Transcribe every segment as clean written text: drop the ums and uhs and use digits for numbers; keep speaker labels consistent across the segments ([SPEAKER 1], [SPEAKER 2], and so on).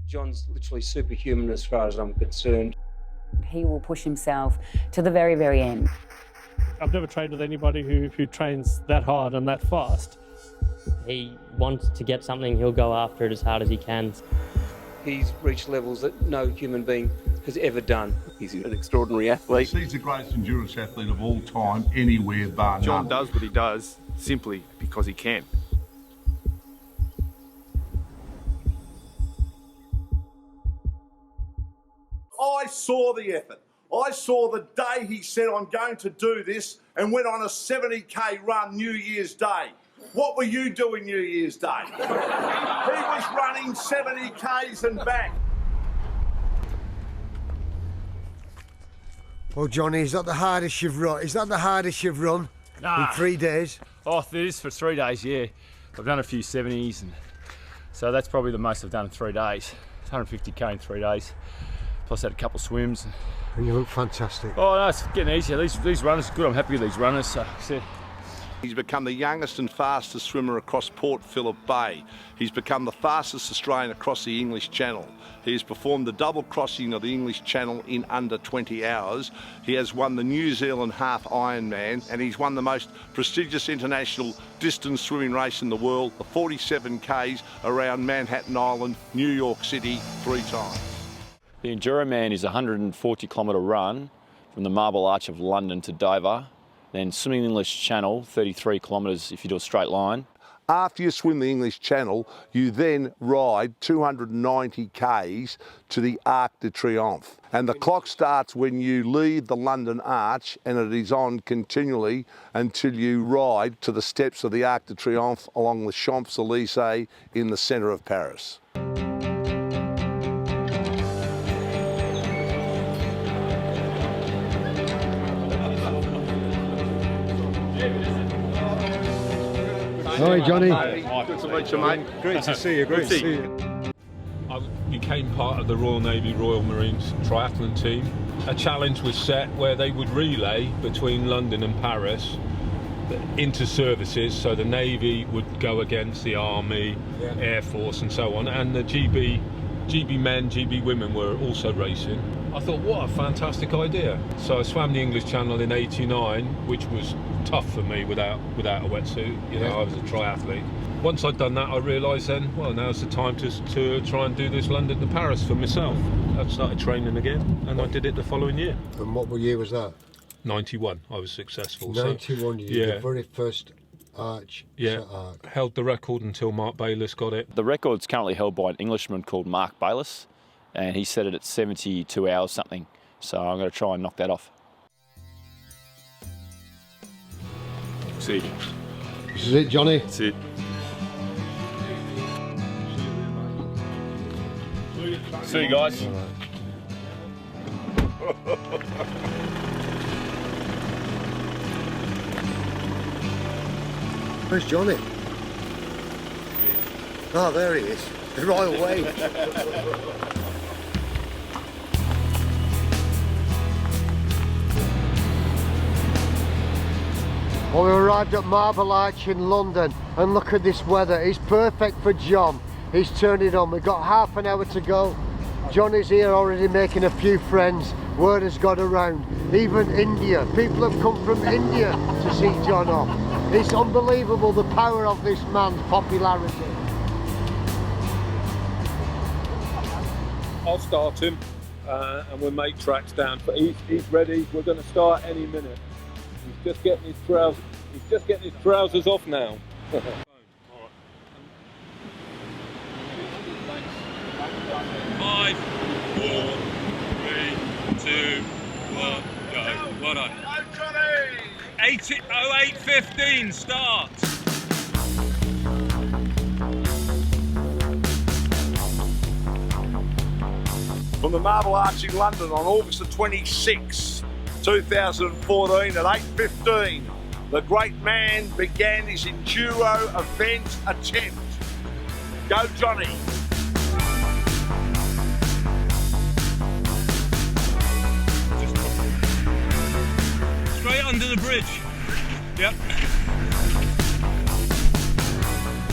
[SPEAKER 1] John's literally superhuman as far as I'm concerned.
[SPEAKER 2] He will push himself to the very, very end.
[SPEAKER 3] I've never trained with anybody who trains that hard and that fast.
[SPEAKER 4] He wants to get something, he'll go after it as hard as he can.
[SPEAKER 1] He's reached levels that no human being has ever done.
[SPEAKER 5] He's an extraordinary athlete.
[SPEAKER 6] He's the greatest endurance athlete of all time, anywhere bar none.
[SPEAKER 5] John does what he does simply because he can.
[SPEAKER 6] I saw the effort. I saw the day he said, I'm going to do this, and went on a 70k run New Year's Day. What were you doing New Year's Day? He was running 70k's and back.
[SPEAKER 7] Oh, Johnny, is that the hardest you've run? Is that the hardest you've run in 3 days?
[SPEAKER 8] Oh, it is for 3 days, yeah. I've done a few 70s, and so that's probably the most I've done in 3 days. It's 150k in 3 days. Plus had a couple of swims.
[SPEAKER 7] And you look fantastic.
[SPEAKER 8] Oh no, it's getting easier. These runners are good. I'm happy with these runners. So,
[SPEAKER 6] He's become the youngest and fastest swimmer across Port Phillip Bay. He's become the fastest Australian across the English Channel. He has performed the double crossing of the English Channel in under 20 hours. He has won the New Zealand Half Ironman, and he's won the most prestigious international distance swimming race in the world, the 47Ks around Manhattan Island, New York City, 3 times.
[SPEAKER 9] The Enduroman is a 140-kilometre run from the Marble Arch of London to Dover, then swimming the English Channel, 33 kilometres if you do a straight line.
[SPEAKER 6] After you swim the English Channel, you then ride 290 k's to the Arc de Triomphe. And the clock starts when you leave the London Arch, and it is on continually until you ride to the steps of the Arc de Triomphe along the Champs-Élysées in the centre of Paris.
[SPEAKER 7] Hi, Johnny.
[SPEAKER 5] Good to meet you, mate.
[SPEAKER 7] Great to see you, great to see you.
[SPEAKER 10] I became part of the Royal Navy Royal Marines triathlon team. A challenge was set where they would relay between London and Paris inter-services, so the Navy would go against the Army, Air Force and so on, and the GB men, GB women were also racing. I thought, what a fantastic idea. So I swam the English Channel in '89, which was tough for me without a wetsuit. You know, I was a triathlete. Once I'd done that, I realised then, well, now's the time to try and do this London to Paris for myself. I started training again, and I did it the following year.
[SPEAKER 7] And what year was that?
[SPEAKER 10] 91, I was successful.
[SPEAKER 7] 91, you did the very first arch.
[SPEAKER 10] Yeah, held the record until Mark Bayliss got it.
[SPEAKER 9] The record's currently held by an Englishman called Mark Bayliss, and he set it at 72 hours something. So I'm going to try and knock that off.
[SPEAKER 5] See.
[SPEAKER 7] This is it, Johnny.
[SPEAKER 5] That's it.
[SPEAKER 8] see you guys.
[SPEAKER 7] Where's Johnny? Oh, there he is. The Royal Wave. Well, we arrived at Marble Arch in London, and look at this weather. It's perfect for John. He's turned it on. We've got half an hour to go. Johnny's here already making a few friends. Word has got around. Even India. People have come from India to see John off. It's unbelievable the power of this man's popularity.
[SPEAKER 10] I'll start him and we'll make tracks down. But he's ready. We're going to start any minute. He's just getting his trousers. He's just getting his trousers off now. 5, 4, 3, 2, 1, go. Well done. 08:15 start.
[SPEAKER 6] From the Marble Arch in London on August the 26th, 2014 at 8:15, the great man began his enduro event attempt. Go Johnny!
[SPEAKER 10] Straight under the bridge. Yep.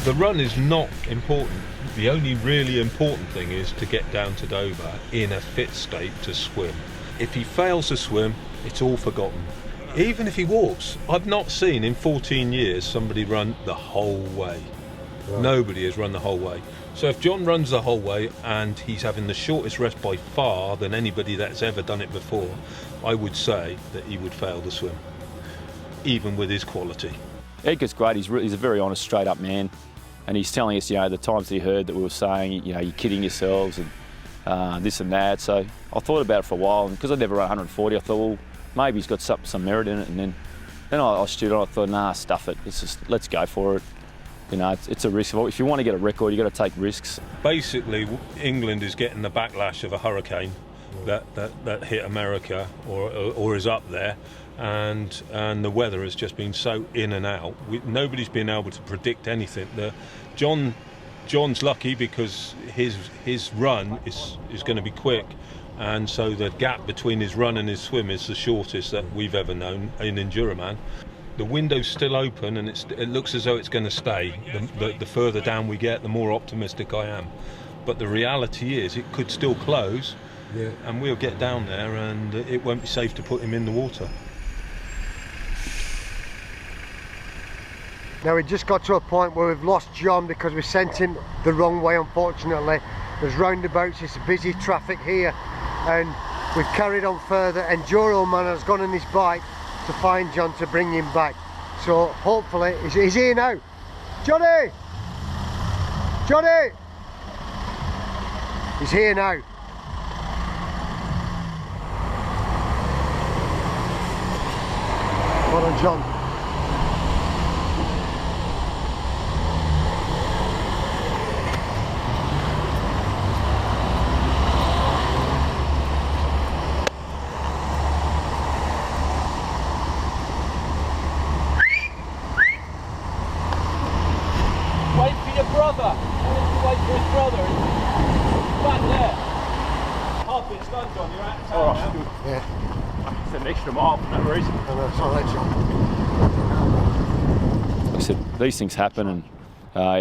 [SPEAKER 10] The run is not important. The only really important thing is to get down to Dover in a fit state to swim. If he fails to swim, it's all forgotten. Even if he walks, I've not seen in 14 years somebody run the whole way. Right. Nobody has run the whole way. So if John runs the whole way and he's having the shortest rest by far than anybody that's ever done it before, I would say that he would fail to swim, even with his quality.
[SPEAKER 9] Edgar's great. He's a very honest, straight-up man, and he's telling us, you know, the times that he heard that we were saying, you know, you're kidding yourselves and this and that. So I thought about it for a while, and because I'd never run 140, I thought, well, maybe he's got some merit in it. And then I stood on. I thought, nah, stuff it. Let's go for it. You know, it's a risk. If you want to get a record, you've got to take risks.
[SPEAKER 10] Basically, England is getting the backlash of a hurricane that hit America or is up there, and the weather has just been so in and out. Nobody's been able to predict anything. John's lucky because his run is going to be quick, and so the gap between his run and his swim is the shortest that we've ever known in Enduroman. The window's still open, and it looks as though it's going to stay. The further down we get, the more optimistic I am. But the reality is it could still close, and we'll get down there and it won't be safe to put him in the water.
[SPEAKER 7] Now we just got to a point where we've lost John because we sent him the wrong way, unfortunately. There's roundabouts, it's busy traffic here, and we've carried on further. Enduro Man has gone on his bike to find John to bring him back. So hopefully, he's here now. Johnny! Johnny! He's here now. Well done, John.
[SPEAKER 9] These things happen, and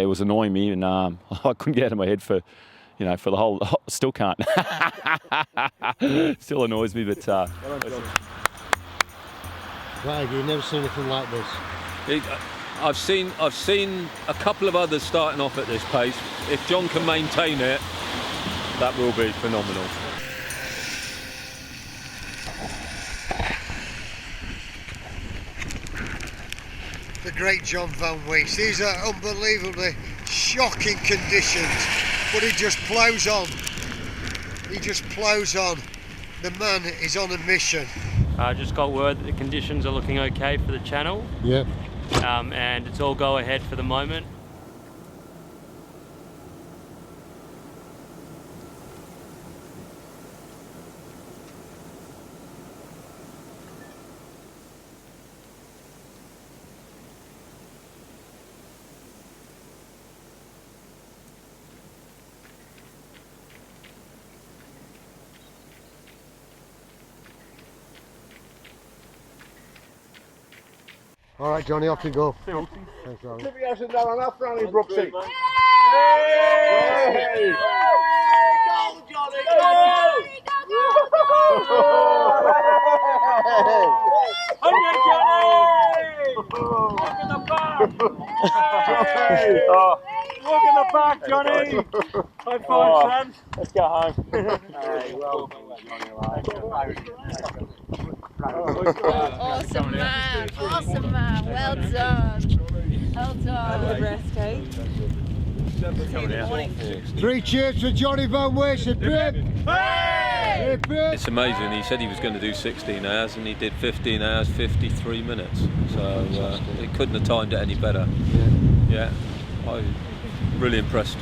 [SPEAKER 9] it was annoying me, and I couldn't get out of my head for the whole. Still can't. Still annoys me, but.
[SPEAKER 7] Right, you've never seen anything like this.
[SPEAKER 10] I've seen a couple of others starting off at this pace. If John can maintain it, that will be phenomenal.
[SPEAKER 7] The great John Van Wisse. These are unbelievably shocking conditions, but he just ploughs on. He just ploughs on. The man is on a mission.
[SPEAKER 4] I just got word that the conditions are looking okay for the channel.
[SPEAKER 7] Yep.
[SPEAKER 4] And it's all go ahead for the moment.
[SPEAKER 7] All right, Johnny, off you go.
[SPEAKER 5] Thanks,
[SPEAKER 7] Johnny.
[SPEAKER 5] He hasn't done enough running, Brooksy.
[SPEAKER 7] Hey!
[SPEAKER 5] Hey!
[SPEAKER 7] Go, Johnny! Go!
[SPEAKER 3] Look in the back! Hey! Look in the back, Johnny! High five, son! Let's go home. Hey, well done,
[SPEAKER 11] Awesome man, awesome man, well done. Well done. Good rest, eh?
[SPEAKER 7] 3 cheers for Johnny Van Wisse. Hey!
[SPEAKER 10] It's amazing. He said he was going to do 16 hours and he did 15 hours, 53 minutes. So he couldn't have timed it any better. Yeah, I'm really impressed.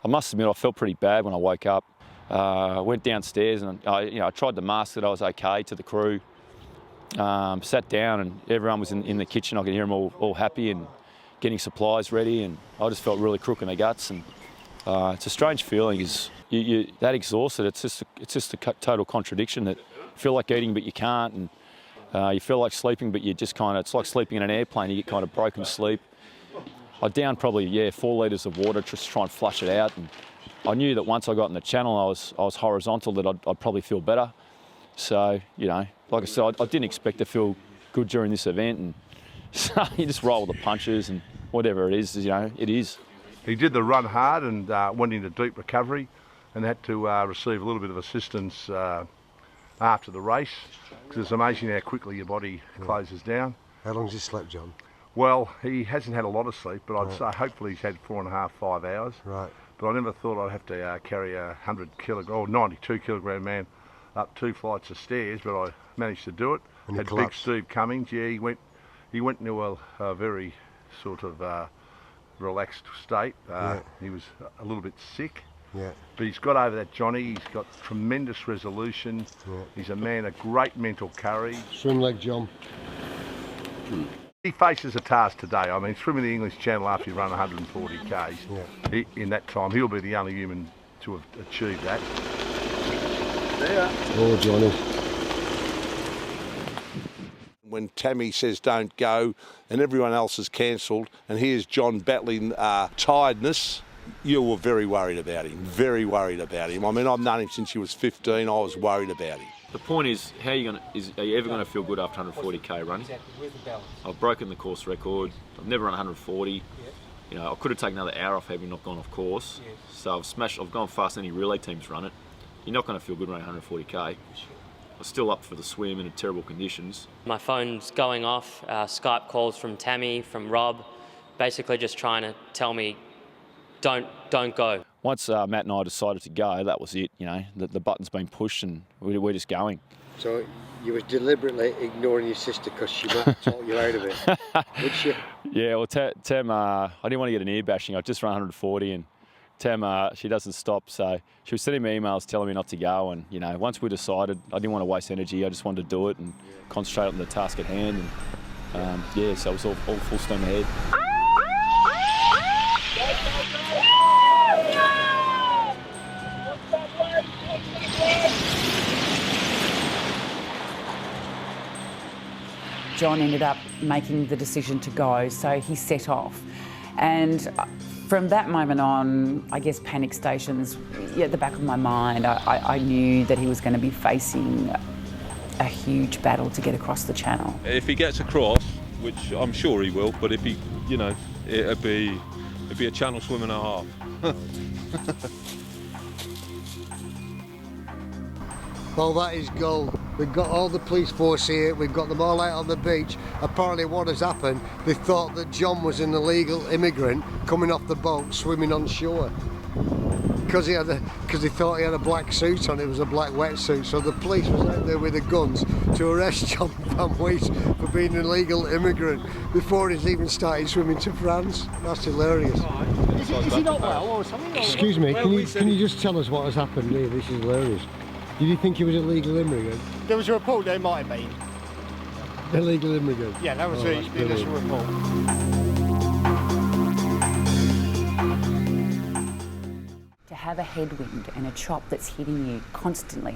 [SPEAKER 9] I must admit, I felt pretty bad when I woke up. I went downstairs and I tried to mask that I was okay to the crew. Sat down and everyone was in the kitchen. I could hear them all happy and getting supplies ready, and I just felt really crook in the guts. And It's a strange feeling. Is you that exhausted? It's just a total contradiction. That you feel like eating but you can't, and you feel like sleeping but you just kind of. It's like sleeping in an airplane. You get kind of broken sleep. I downed probably 4 litres of water just to try and flush it out, and I knew that once I got in the channel, I was horizontal, that I'd probably feel better. So like I said, I didn't expect to feel good during this event, and so you just roll with the punches and whatever it is, it is.
[SPEAKER 6] He did the run hard and went into deep recovery, and had to receive a little bit of assistance after the race, because it's amazing how quickly your body closes down.
[SPEAKER 7] How long's he slept, John?
[SPEAKER 6] Well, he hasn't had a lot of sleep, but I'd say hopefully he's had 4.5, 5 hours.
[SPEAKER 7] Right.
[SPEAKER 6] But I never thought I'd have to carry a 100 kilogram or 92 kilogram man up 2 flights of stairs, but I managed to do it.
[SPEAKER 7] And
[SPEAKER 6] had Big Steve Cummings. Yeah, he went into a very sort of relaxed state. He was a little bit sick.
[SPEAKER 7] Yeah.
[SPEAKER 6] But he's got over that, Johnny. He's got tremendous resolution. Yeah. He's a man of great mental courage.
[SPEAKER 7] Swim like John.
[SPEAKER 6] He faces a task today. I mean, swimming the English Channel after you run 140 Ks, in that time, he'll be the only human to have achieved that. There.
[SPEAKER 7] Oh, Johnny.
[SPEAKER 6] When Tammy says don't go and everyone else has cancelled, and here's John battling tiredness, you were very worried about him, very worried about him. I mean, I've known him since he was 15. I was worried about him.
[SPEAKER 9] The point is, are you ever going to feel good after 140k running? I've broken the course record. I've never run 140. I could have taken another hour off having not gone off course. So I've gone faster than any relay teams run it. You're not going to feel good running 140k. I was still up for the swim in terrible conditions.
[SPEAKER 4] My phone's going off, Skype calls from Tammy, from Rob, basically just trying to tell me, don't go.
[SPEAKER 9] Once Matt and I decided to go, that was it. The button's been pushed and we're just going.
[SPEAKER 7] So you were deliberately ignoring your sister because she might talk you out of it, would she?
[SPEAKER 9] Yeah, well, Tam, I didn't want to get an ear bashing. I just run 140, and Tam, she doesn't stop, so she was sending me emails telling me not to go. And once we decided, I didn't want to waste energy. I just wanted to do it and concentrate on the task at hand. And so it was all full steam ahead.
[SPEAKER 2] John ended up making the decision to go, so he set off. And from that moment on, I guess panic stations at the back of my mind. I knew that he was going to be facing a huge battle to get across the channel.
[SPEAKER 10] If he gets across, which I'm sure he will, but if he, it'd be a channel swim and a half.
[SPEAKER 7] Well, that is gold. We've got all the police force here, we've got them all out on the beach. Apparently what has happened, they thought that John was an illegal immigrant coming off the boat, swimming on shore. Because they thought he had a black suit on, it was a black wetsuit, so the police was out there with the guns to arrest John van Wisse for being an illegal immigrant before he's even started swimming to France. That's hilarious. Is he not well or something? Excuse me, can you just tell us what has happened here? This is hilarious. Did you think he was a legal immigrant?
[SPEAKER 3] There was a report there might have been.
[SPEAKER 7] Illegal immigrant?
[SPEAKER 3] Yeah, that was the initial report.
[SPEAKER 2] To have a headwind and a chop that's hitting you constantly,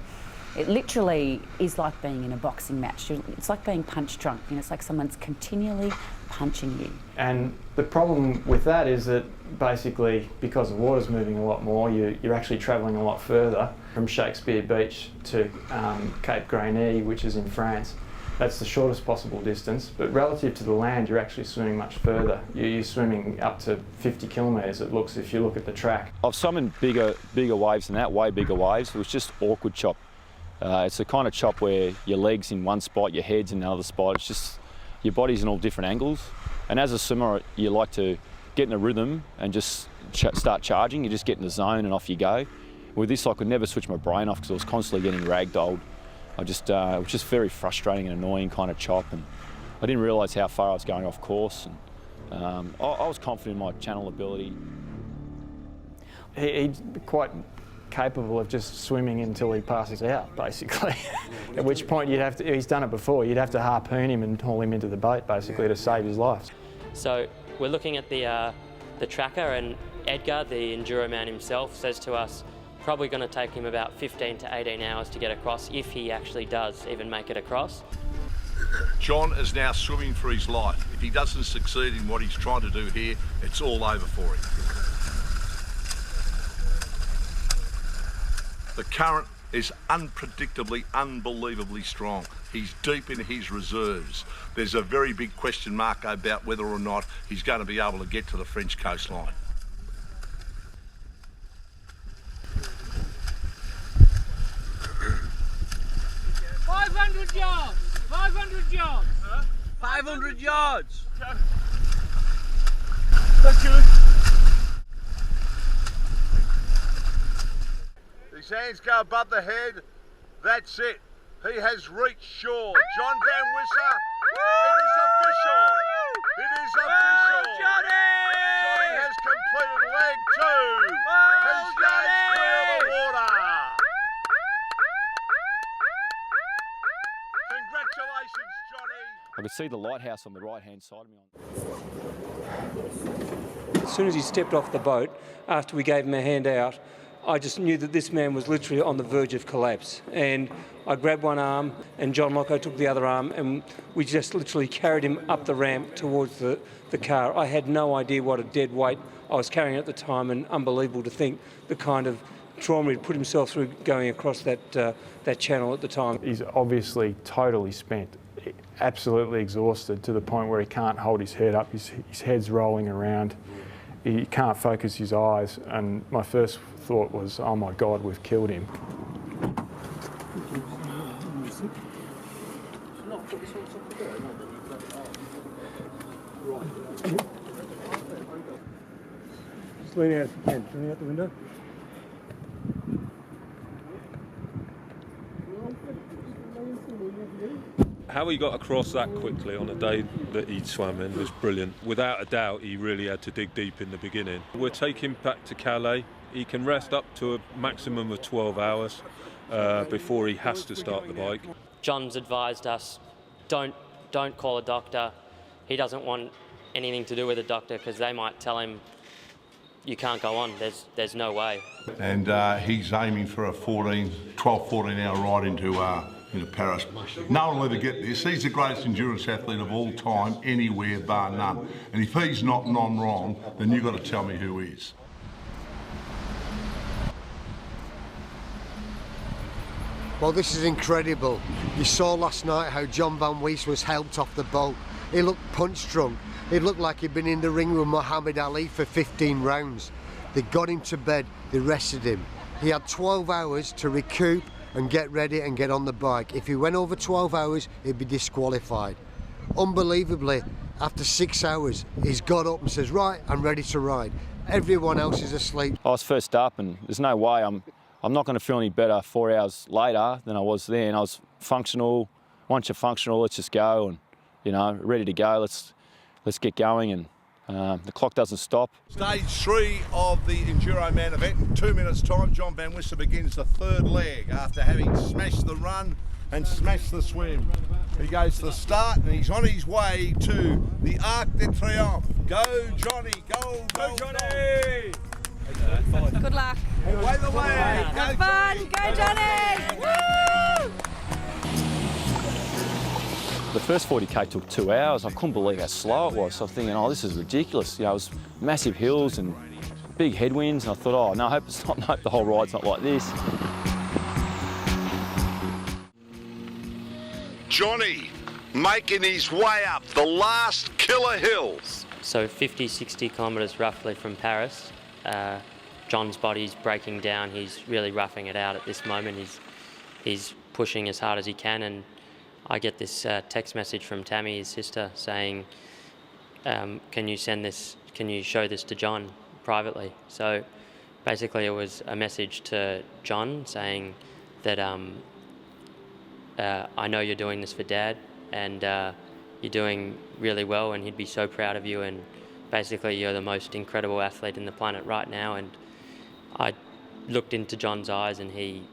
[SPEAKER 2] it literally is like being in a boxing match. It's like being punch drunk. It's like someone's continually punching you.
[SPEAKER 12] And the problem with that is that basically, because the water's moving a lot more, you're actually travelling a lot further from Shakespeare Beach to Cape Grenée, which is in France. That's the shortest possible distance, but relative to the land, you're actually swimming much further. You're swimming up to 50 kilometres, it looks, if you look at the track.
[SPEAKER 9] I've swum in bigger waves than that, way bigger waves. It was just awkward chop. It's the kind of chop where your leg's in one spot, your head's in another spot. It's just, your body's in all different angles. And as a swimmer, you like to get in a rhythm and just start charging. You just get in the zone and off you go. With this, I could never switch my brain off because I was constantly getting ragdolled. It was just very frustrating and annoying kind of chop, and I didn't realise how far I was going off course. And I was confident in my channel ability.
[SPEAKER 12] He's quite capable of just swimming until he passes out, basically. At which point he's done it before, you'd have to harpoon him and haul him into the boat, basically, to save his life.
[SPEAKER 4] So we're looking at the tracker, and Edgar, the enduro man himself, says to us, probably going to take him about 15 to 18 hours to get across, if he actually does even make it across.
[SPEAKER 6] John is now swimming for his life. If he doesn't succeed in what he's trying to do here, it's all over for him. The current is unpredictably, unbelievably strong. He's deep in his reserves. There's a very big question mark about whether or not he's going to be able to get to the French coastline.
[SPEAKER 3] yards! 500 yards! Huh?
[SPEAKER 13] 500 yards!
[SPEAKER 3] That's good.
[SPEAKER 6] His hands go above the head. That's it. He has reached shore. John Van Wisse, it is official. It is official.
[SPEAKER 13] Johnny!
[SPEAKER 6] Johnny has completed leg 2. His yards clear the water. Congratulations, Johnny.
[SPEAKER 9] I could see the lighthouse on the right-hand side of me.
[SPEAKER 1] As soon as he stepped off the boat, after we gave him a hand out, I just knew that this man was literally on the verge of collapse. And I grabbed one arm and John Mocco took the other arm, and we just literally carried him up the ramp towards the car. I had no idea what a dead weight I was carrying at the time, and unbelievable to think the kind of trauma he'd put himself through going across that channel at the time.
[SPEAKER 12] He's obviously totally spent, absolutely exhausted to the point where he can't hold his head up. His head's rolling around. He can't focus his eyes, and my first thought was, oh my God, we've killed him.
[SPEAKER 1] Just lean out if you can. Lean out the window.
[SPEAKER 10] How he got across that quickly on a day that he'd swam in was brilliant. Without a doubt, he really had to dig deep in the beginning. We'll take him back to Calais. He can rest up to a maximum of 12 hours before he has to start the bike.
[SPEAKER 4] John's advised us, don't call a doctor. He doesn't want anything to do with a doctor because they might tell him, you can't go on, there's no way.
[SPEAKER 6] And he's aiming for a 12-14 hour ride into Paris. No one will ever get this. He's the greatest endurance athlete of all time, anywhere bar none. And if he's not non-wrong, then you've got to tell me who is.
[SPEAKER 7] Well, this is incredible. You saw last night how John Van Wisse was helped off the boat. He looked punch-drunk. It looked like he'd been in the ring with Muhammad Ali for 15 rounds. They got him to bed, they rested him. He had 12 hours to recoup and get ready and get on the bike. If he went over 12 hours, he'd be disqualified. Unbelievably, after 6 hours, he's got up and says, right, I'm ready to ride. Everyone else is asleep.
[SPEAKER 9] I was first up, and there's no way I'm not going to feel any better 4 hours later than I was then. I was functional. Once you're functional, let's just go, and ready to go. Let's get going, and the clock doesn't stop.
[SPEAKER 6] Stage 3 of the Enduro Man event. In 2 minutes' time, John Van Wisse begins the third leg after having smashed the run and smashed the swim. He goes to the start and he's on his way to the Arc de Triomphe. Go, Johnny, go, Johnny!
[SPEAKER 11] Good luck.
[SPEAKER 6] Away the way!
[SPEAKER 11] Have fun! Go, Johnny! Woo!
[SPEAKER 9] The first 40k took 2 hours. I couldn't believe how slow it was. So I was thinking, oh, this is ridiculous. It was massive hills and big headwinds, and I thought, oh no, I hope the whole ride's not like this.
[SPEAKER 6] Johnny making his way up the last killer hills.
[SPEAKER 4] So 50, 60 kilometres roughly from Paris. John's body's breaking down. He's really roughing it out at this moment. He's pushing as hard as he can, and I get this text message from Tammy, his sister, saying, can you show this to John privately? So basically it was a message to John saying that I know you're doing this for Dad, and you're doing really well, and he'd be so proud of you, and basically you're the most incredible athlete in the planet right now. And I looked into John's eyes, and it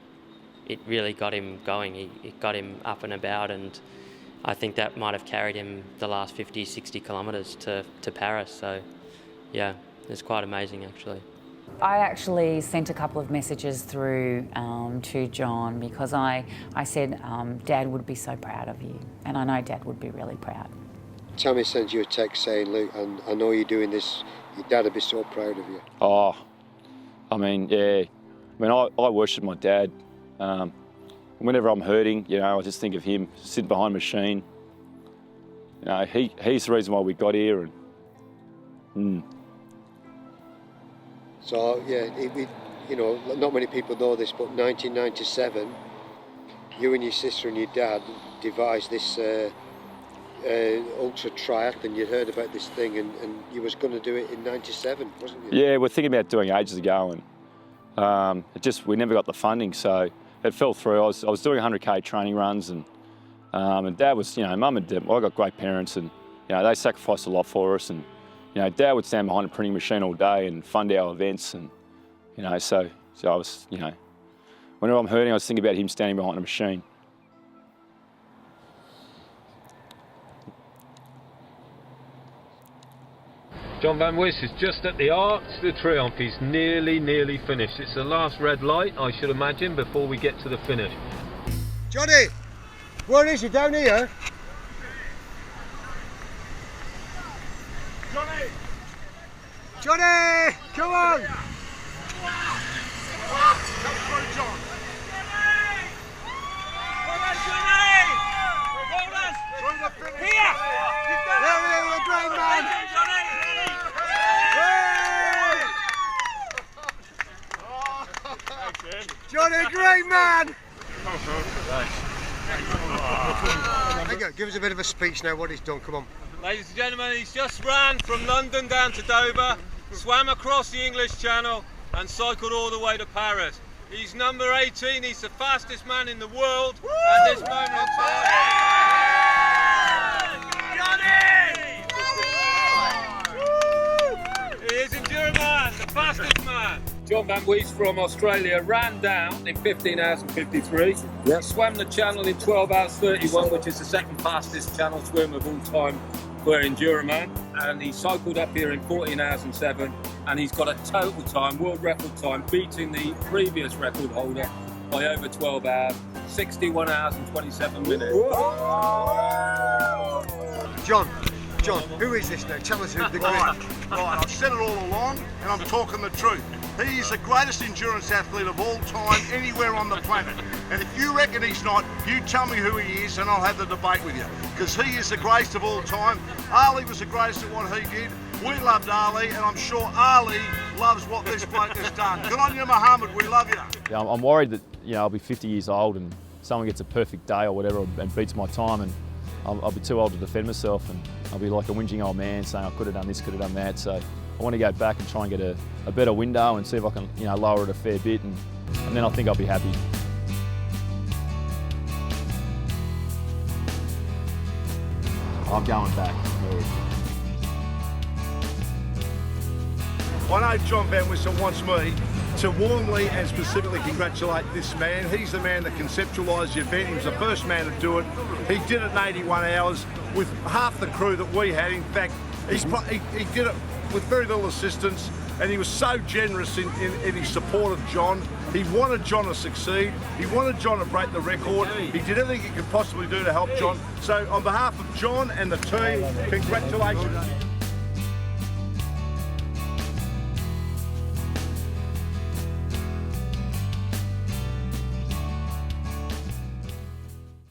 [SPEAKER 4] really got him going. It got him up and about, and I think that might have carried him the last 50, 60 kilometres to Paris. So, yeah, It's quite amazing actually.
[SPEAKER 2] I actually sent a couple of messages through to John because I said, Dad would be so proud of you, and I know Dad would be really proud.
[SPEAKER 7] Tammy sent you a text saying, Luke, and I know you're doing this, your dad would be so proud of you.
[SPEAKER 9] Oh, I mean, yeah. I mean, I worship my dad. Whenever I'm hurting, you know, I just think of him sitting behind a machine. You know, he's the reason why we got here. And,
[SPEAKER 7] So, yeah, you know, not many people know this, but 1997, you and your sister and your dad devised this ultra triathlon. You'd heard about this thing, and you was going to do it in 97, wasn't you?
[SPEAKER 9] yeah, we're thinking about doing it ages ago, and we never got the funding, so it fell through. I was doing 100k training runs, and Dad was, you know, Mum and Dad, I got great parents, and you know, they sacrificed a lot for us, and you know, Dad would stand behind a printing machine all day and fund our events, and you know, so I was, you know, whenever I'm hurting, I was thinking about him standing behind a machine.
[SPEAKER 10] John Van Wisse is just at the Arc de Triomphe. He's nearly finished. It's the last red light, I should imagine, before we get to the finish.
[SPEAKER 7] Johnny, where is he? Down here? Johnny, come on! Johnny, great man! Give us a bit of a speech now, what he's done, come on.
[SPEAKER 13] Ladies and gentlemen, he's just ran from London down to Dover, swam across the English Channel and cycled all the way to Paris. He's number 18, he's the fastest man in the world at this moment in time. Johnny! He is Enduroman, the fastest man.
[SPEAKER 10] John Van Wisse from Australia ran down in 15 hours and 53. He swam the channel in 12 hours 31, which is the second fastest channel swim of all time for Enduroman. And he cycled up here in 14 hours and 7, and he's got a total time, world record time, beating the previous record holder by over 12 hours, 61 hours and 27 minutes.
[SPEAKER 7] John, who is this now? Tell us who the
[SPEAKER 6] Right, I've said it all along, and I'm talking the truth. He is the greatest endurance athlete of all time anywhere on the planet. And if you reckon he's not, you tell me who he is and I'll have the debate with you. Because he is the greatest of all time. Ali was the greatest at what he did. We loved Ali, and I'm sure Ali loves what this bloke has done. Good on you, Muhammad, we love you.
[SPEAKER 9] Yeah, I'm worried that, you know, I'll be 50 years old and someone gets a perfect day or whatever and beats my time, and I'll be too old to defend myself, and I'll be like a whinging old man saying I could have done this, could have done that. So I want to go back and try and get a better window and see if I can, you know, lower it a fair bit, and then I think I'll be happy. I'm going back.
[SPEAKER 6] I know John Van Wisse wants me to warmly and specifically congratulate this man. He's the man that conceptualised the event. He was the first man to do it. He did it in 81 hours with half the crew that we had. In fact, he did it with very little assistance, and he was so generous in his support of John. He wanted John to succeed. He wanted John to break the record. He did everything he could possibly do to help John. So on behalf of John and the team, congratulations.